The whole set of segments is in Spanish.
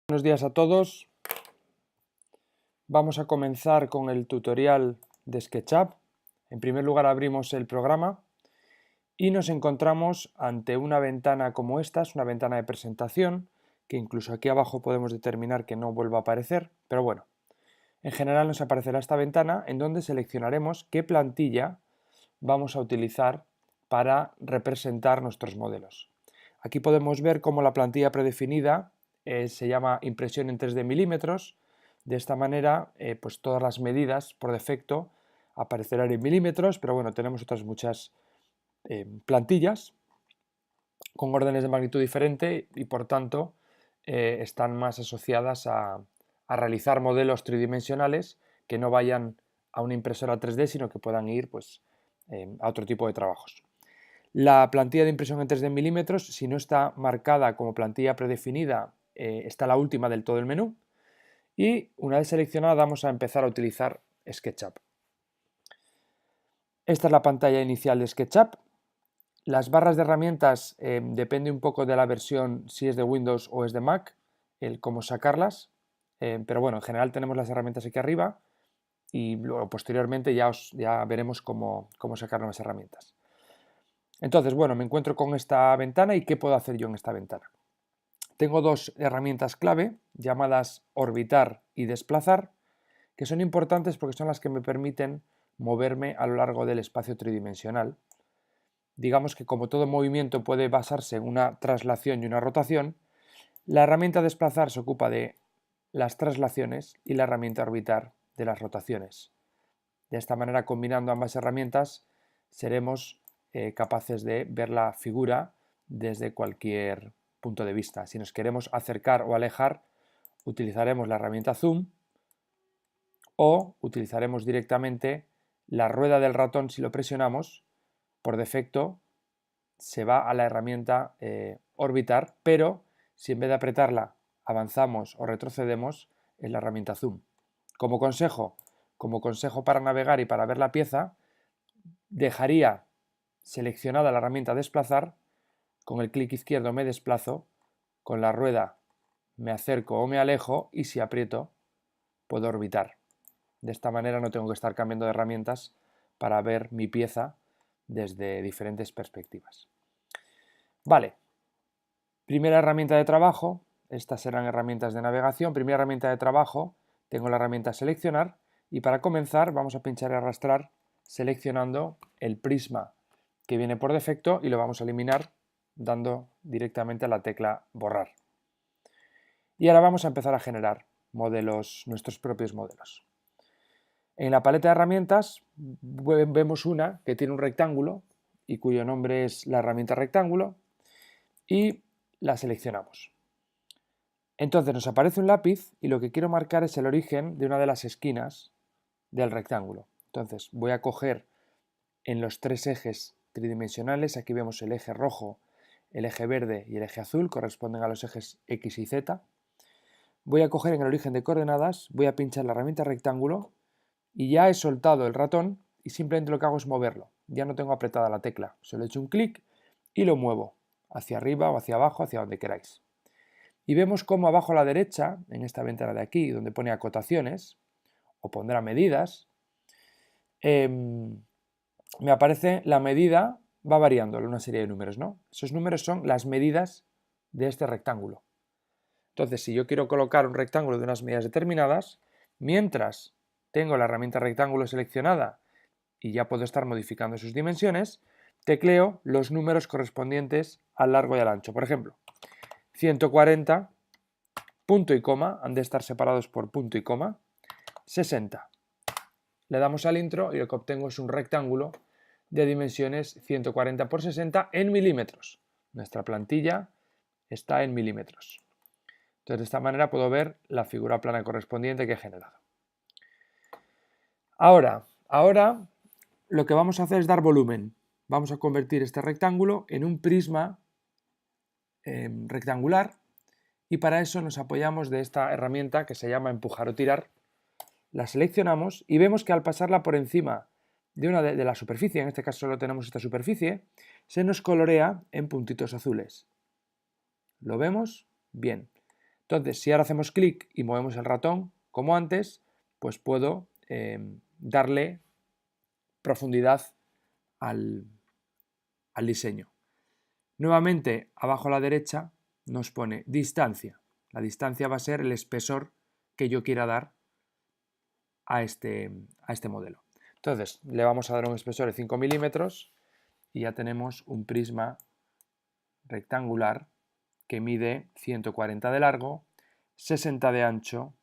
Buenos días a todos. Vamos a comenzar con el tutorial de SketchUp. En primer lugar abrimos el programa y nos encontramos ante una ventana como esta, es una ventana de presentación, que incluso aquí abajo podemos determinar que no vuelva a aparecer, pero bueno, en general nos aparecerá esta ventana en donde seleccionaremos qué plantilla vamos a utilizar para representar nuestros modelos. Aquí podemos ver cómo la plantilla predefinida se llama impresión en 3D milímetros. De esta manera, pues todas las medidas por defecto aparecerán en milímetros, pero bueno, tenemos otras muchas plantillas con órdenes de magnitud diferente y por tanto están más asociadas a realizar modelos tridimensionales que no vayan a una impresora 3D, sino que puedan ir pues, a otro tipo de trabajos. La plantilla de impresión en 3D milímetros, si no está marcada como plantilla predefinida, está la última del todo el menú. Y una vez seleccionada vamos a empezar a utilizar SketchUp. Esta es la pantalla inicial de SketchUp. Las barras de herramientas depende un poco de la versión, si es de Windows o es de Mac, el cómo sacarlas. Pero bueno, en general tenemos las herramientas aquí arriba y luego posteriormente ya veremos cómo sacar nuevas herramientas. Entonces, bueno, me encuentro con esta ventana y ¿qué puedo hacer yo en esta ventana? Tengo dos herramientas clave llamadas orbitar y desplazar, que son importantes porque son las que me permiten moverme a lo largo del espacio tridimensional. Digamos que como todo movimiento puede basarse en una traslación y una rotación, la herramienta desplazar se ocupa de las traslaciones y la herramienta orbitar de las rotaciones. De esta manera, combinando ambas herramientas, seremos capaces de ver la figura desde cualquier punto de vista. Si nos queremos acercar o alejar, utilizaremos la herramienta zoom o utilizaremos directamente la rueda del ratón. Si lo presionamos, por defecto se va a la herramienta orbitar, pero si en vez de apretarla avanzamos o retrocedemos, es la herramienta zoom. Como consejo para navegar y para ver la pieza, dejaría seleccionada la herramienta desplazar, con el clic izquierdo me desplazo, con la rueda me acerco o me alejo y si aprieto puedo orbitar. De esta manera no tengo que estar cambiando de herramientas para ver mi pieza desde diferentes perspectivas. Vale, primera herramienta de trabajo, estas serán herramientas de navegación. Primera herramienta de trabajo, tengo la herramienta seleccionar y para comenzar vamos a pinchar y arrastrar seleccionando el prisma que viene por defecto y lo vamos a eliminar dando directamente a la tecla borrar. Y ahora vamos a empezar a generar modelos, nuestros propios modelos. En la paleta de herramientas vemos una que tiene un rectángulo y cuyo nombre es la herramienta rectángulo y la seleccionamos. Entonces nos aparece un lápiz y lo que quiero marcar es el origen de una de las esquinas del rectángulo. Entonces voy a coger en los tres ejes tridimensionales, aquí vemos el eje rojo, el eje verde y el eje azul, corresponden a los ejes X y Z. Voy a coger en el origen de coordenadas, voy a pinchar la herramienta rectángulo y ya he soltado el ratón y simplemente lo que hago es moverlo. Ya no tengo apretada la tecla, solo he hecho un clic y lo muevo hacia arriba o hacia abajo, hacia donde queráis. Y vemos cómo abajo a la derecha, en esta ventana de aquí, donde pone acotaciones, o pondrá medidas, me aparece la medida, va variando una serie de números, ¿no? Esos números son las medidas de este rectángulo. Entonces, si yo quiero colocar un rectángulo de unas medidas determinadas, mientras tengo la herramienta rectángulo seleccionada y ya puedo estar modificando sus dimensiones, tecleo los números correspondientes al largo y al ancho. Por ejemplo, 140, punto y coma, han de estar separados por punto y coma, 60. Le damos al intro y lo que obtengo es un rectángulo de dimensiones 140 por 60 en milímetros. Nuestra plantilla está en milímetros. Entonces de esta manera puedo ver la figura plana correspondiente que he generado. Ahora lo que vamos a hacer es dar volumen. Vamos a convertir este rectángulo en un prisma rectangular y para eso nos apoyamos de esta herramienta que se llama empujar o tirar. La seleccionamos y vemos que al pasarla por encima de una de la superficie, en este caso solo tenemos esta superficie, se nos colorea en puntitos azules. ¿Lo vemos? Bien. Entonces, si ahora hacemos clic y movemos el ratón, como antes, pues puedo darle profundidad al diseño. Nuevamente, abajo a la derecha nos pone distancia. La distancia va a ser el espesor que yo quiera dar a este modelo. Entonces, le vamos a dar un espesor de 5 milímetros y ya tenemos un prisma rectangular que mide 140 de largo, 60 de ancho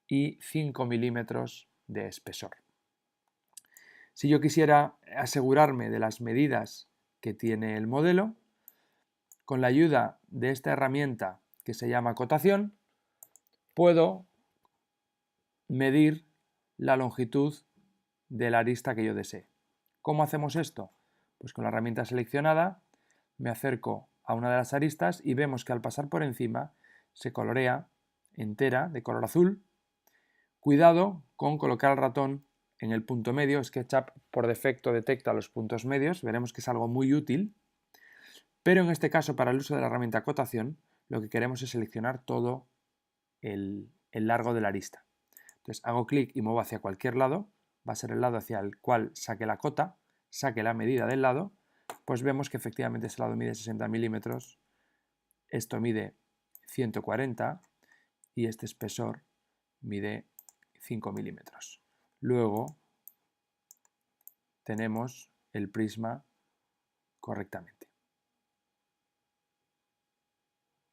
y 5 milímetros de espesor. Si yo quisiera asegurarme de las medidas que tiene el modelo, con la ayuda de esta herramienta que se llama cotación, puedo medir la longitud de la arista que yo desee. ¿Cómo hacemos esto? Pues con la herramienta seleccionada me acerco a una de las aristas y vemos que al pasar por encima se colorea entera de color azul. Cuidado con colocar el ratón en el punto medio. SketchUp por defecto detecta los puntos medios, veremos que es algo muy útil, pero en este caso para el uso de la herramienta cotación lo que queremos es seleccionar todo el largo de la arista. Entonces hago clic y muevo hacia cualquier lado, va a ser el lado hacia el cual saque la cota, saque la medida del lado, pues vemos que efectivamente ese lado mide 60 milímetros, esto mide 140 y este espesor mide 5 milímetros. Luego tenemos el prisma correctamente.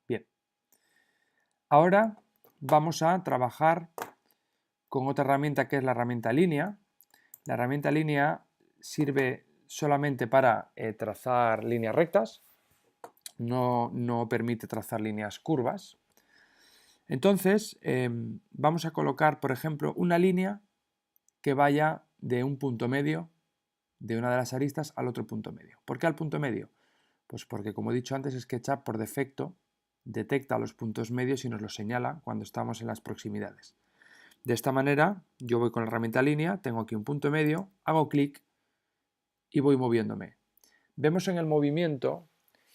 Bien, ahora vamos a trabajar con otra herramienta que es la herramienta línea. La herramienta línea sirve solamente para trazar líneas rectas, no permite trazar líneas curvas. Entonces, vamos a colocar, por ejemplo, una línea que vaya de un punto medio de una de las aristas al otro punto medio. ¿Por qué al punto medio? Pues porque, como he dicho antes, SketchUp por defecto detecta los puntos medios y nos los señala cuando estamos en las proximidades. De esta manera, yo voy con la herramienta línea, tengo aquí un punto medio, hago clic y voy moviéndome. Vemos en el movimiento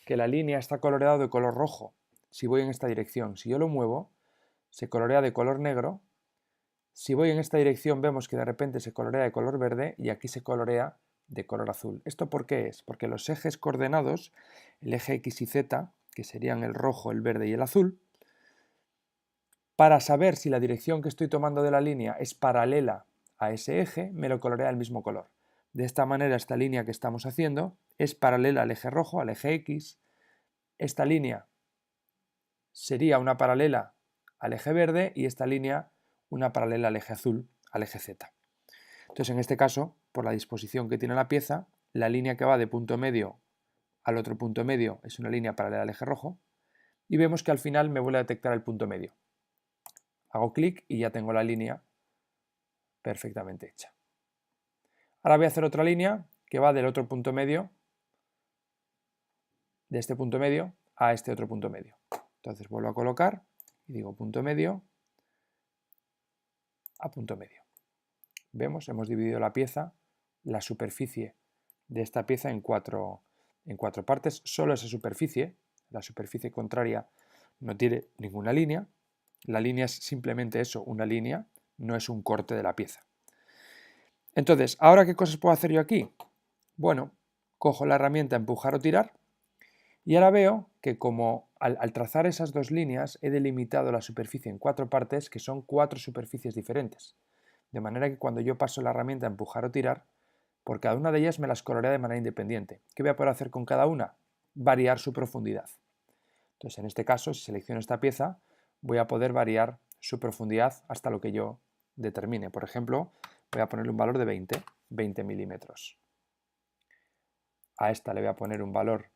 que la línea está coloreada de color rojo si voy en esta dirección. Si yo lo muevo, se colorea de color negro. Si voy en esta dirección, vemos que de repente se colorea de color verde y aquí se colorea de color azul. ¿Esto por qué es? Porque los ejes coordenados, el eje X y Z, que serían el rojo, el verde y el azul, para saber si la dirección que estoy tomando de la línea es paralela a ese eje, me lo colorea del mismo color. De esta manera, esta línea que estamos haciendo es paralela al eje rojo, al eje X. Esta línea sería una paralela al eje verde y esta línea una paralela al eje azul, al eje Z. Entonces, en este caso, por la disposición que tiene la pieza, la línea que va de punto medio al otro punto medio es una línea paralela al eje rojo y vemos que al final me vuelve a detectar el punto medio. Hago clic y ya tengo la línea perfectamente hecha. Ahora voy a hacer otra línea que va del otro punto medio, de este punto medio a este otro punto medio. Entonces vuelvo a colocar y digo punto medio a punto medio. Vemos, hemos dividido la pieza, la superficie de esta pieza en cuatro partes. Solo esa superficie, la superficie contraria, no tiene ninguna línea. La línea es simplemente eso, una línea, no es un corte de la pieza. Entonces, ¿ahora qué cosas puedo hacer yo aquí? Bueno, cojo la herramienta empujar o tirar y ahora veo que como al trazar esas dos líneas he delimitado la superficie en cuatro partes que son cuatro superficies diferentes. De manera que cuando yo paso la herramienta empujar o tirar, por cada una de ellas me las colorea de manera independiente. ¿Qué voy a poder hacer con cada una? Variar su profundidad. Entonces, en este caso, si selecciono esta pieza, voy a poder variar su profundidad hasta lo que yo determine. Por ejemplo, voy a ponerle un valor de 20 milímetros. A esta le voy a poner un valor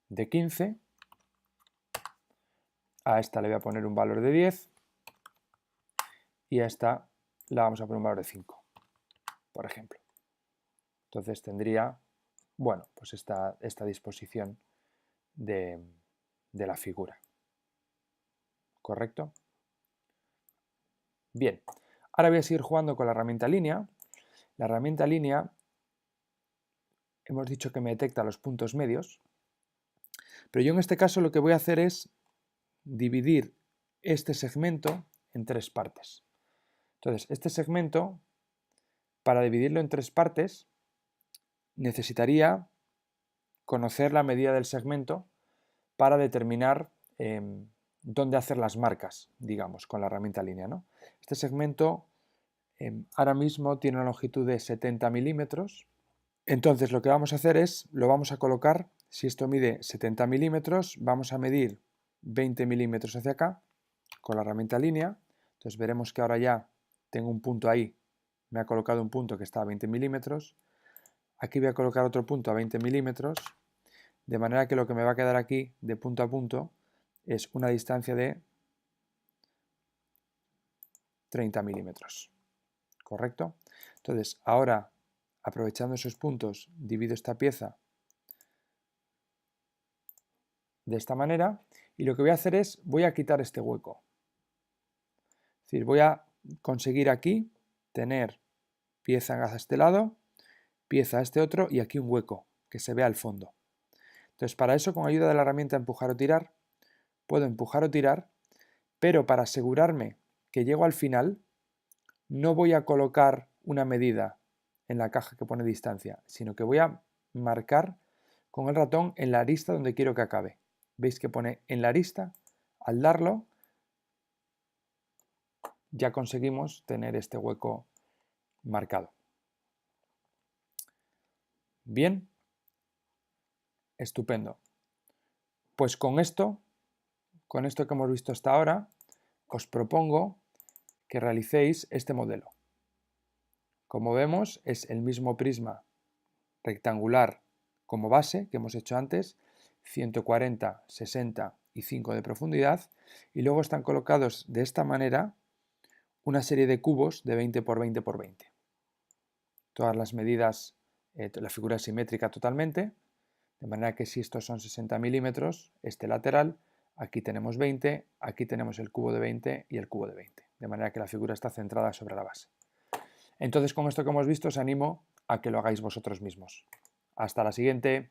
de 15. A esta le voy a poner un valor de 10. Y a esta la vamos a poner un valor de 5, por ejemplo. Entonces tendría, bueno, pues esta disposición de la figura. ¿Correcto? Bien, ahora voy a seguir jugando con la herramienta línea. La herramienta línea, hemos dicho que me detecta los puntos medios, pero yo en este caso lo que voy a hacer es dividir este segmento en 3 partes. Entonces, este segmento, para dividirlo en 3 partes, necesitaría conocer la medida del segmento para determinar dónde hacer las marcas, digamos, con la herramienta línea, ¿no? Este segmento ahora mismo tiene una longitud de 70 milímetros. Entonces lo que vamos a hacer es, lo vamos a colocar, si esto mide 70 milímetros, vamos a medir 20 milímetros hacia acá con la herramienta línea. Entonces veremos que ahora ya tengo un punto ahí, me ha colocado un punto que está a 20 milímetros. Aquí voy a colocar otro punto a 20 milímetros, de manera que lo que me va a quedar aquí de punto a punto es una distancia de 30 milímetros. ¿Correcto? Entonces, ahora, aprovechando esos puntos, divido esta pieza de esta manera y lo que voy a hacer es, voy a quitar este hueco. Es decir, voy a conseguir aquí tener pieza a este lado, pieza a este otro y aquí un hueco que se vea al fondo. Entonces, para eso, con ayuda de la herramienta empujar o tirar, puedo empujar o tirar, pero para asegurarme que llego al final, no voy a colocar una medida en la caja que pone distancia, sino que voy a marcar con el ratón en la arista donde quiero que acabe. ¿Veis que pone en la arista? Al darlo, ya conseguimos tener este hueco marcado. Bien, estupendo. Pues con esto que hemos visto hasta ahora, os propongo que realicéis este modelo. Como vemos, es el mismo prisma rectangular como base que hemos hecho antes, 140, 60 y 5 de profundidad, y luego están colocados de esta manera una serie de cubos de 20 por 20 por 20. Todas las medidas, la figura es simétrica totalmente, de manera que si estos son 60 milímetros, este lateral, aquí tenemos 20, aquí tenemos el cubo de 20 y el cubo de 20, de manera que la figura está centrada sobre la base. Entonces, con esto que hemos visto, os animo a que lo hagáis vosotros mismos. Hasta la siguiente.